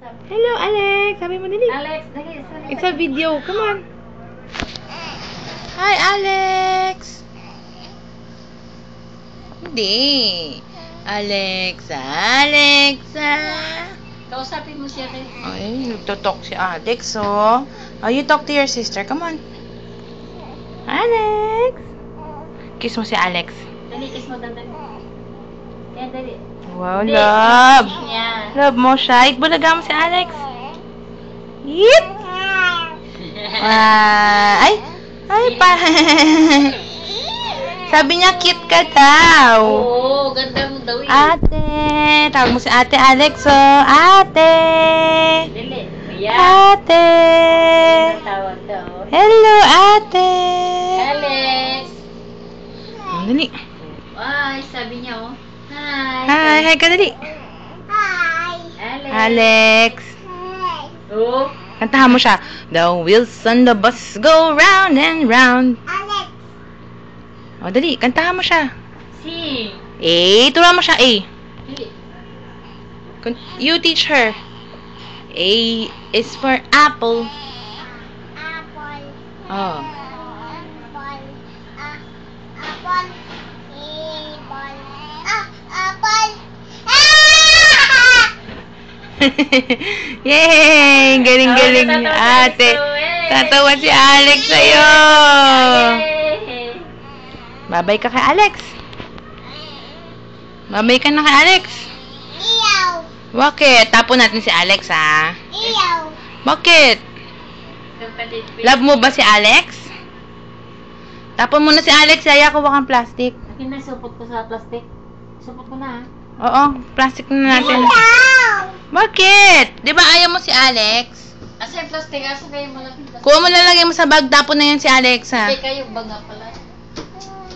Hello, Alex. Sabi mo dali. Alex, dali. It's a video. Come on. Hi, Alex. Hindi. Alexa. Kausapin mo siya rin. Ay, nagtotalk si Alex, oh. Oh, you talk to your sister. Come on. Alex. Kiss mo si Alex. Dali, kiss mo dali. Yan, dali. Wow, Hindi, love. yan. Love mo siya. Itbulaga mo si Alex. Yip! Ay, pa. Sabi niya, cute ka daw. Oo, ganda mo daw eh. Ate. Tawag mo si Ate Alex, oh. Ate. Dali. Ayan. Ate. Tawag daw. Hello, Ate. Alex. Dali. Ay, sabi niya oh. Hi. Hi ka dali. Alex. Alex. Oh. Kantahan mo siya. The wheels on the bus go round and round. Alex. O, dali. Kantahan mo siya. Sing. A. Turuan mo siya, A. Dali. You teach her. A is for apple. Apple. Oh. Apple. Apple. Apple. Yay! Galing-galing ni ate. Tatawa si Alex sa'yo. Babay ka kay Alex. Babay ka na kay Alex. Iyaw. Bakit? Tapon natin si Alex, ha? Iyaw. Bakit? Love mo ba si Alex? Tapon mo na si Alex, yaya ko kang plastic. Akin na, supot ko sa plastic. Supot ko na, ha? Oo, plastic na natin. Iyaw. Bakit? Di ba ayaw mo si Alex? Asa yung plastic? Asa kayo malaking plastic? Kuha mo lalagay mo sa bag, tapon na yan si Alex, ha? Hindi kayo, baga pala.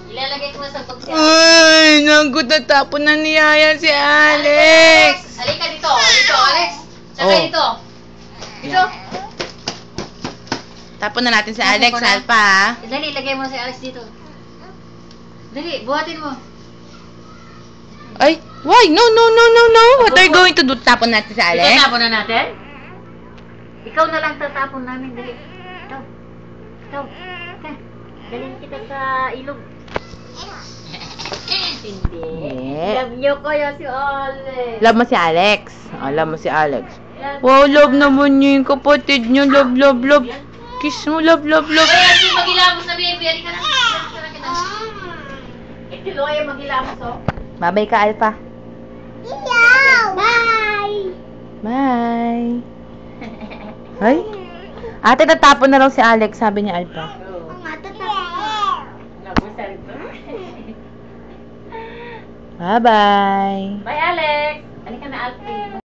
Ilalagay ko na sa bag siya. Ay, nagut na tapon na ni Yaya si Alex. Halika dito. Dito, Alex. Saka Oh. dito. Dito. Tapon na natin si Alex, Alpa, ha? Dali, lagay mo si Alex dito. Dali, buhatin mo. Ay, why? No. What are you going to do? Tapon natin si Alex? Itatapon na natin? Ikaw na lang tatapon namin. Dali. Ikaw. Okay. Dalhin kita sa ilog. Hindi. Love niyo kayo si Alex. Love mo si Alex. Oh, love mo si Alex. Wow, love naman niya yung kapatid niya. Love. Kiss mo, love. Ay, kasi maghilamos na baby. Halika na. Ito kayo maghilamos, oh. Babay ka, Alpa. Iyaw. Bye. Bye. Ay? Ate, tatapon na raw si Alex, sabi ni Alpa. Ang matatapos. Nabusal ko. Bye-bye. Bye, Alex. Halika na, Alfie.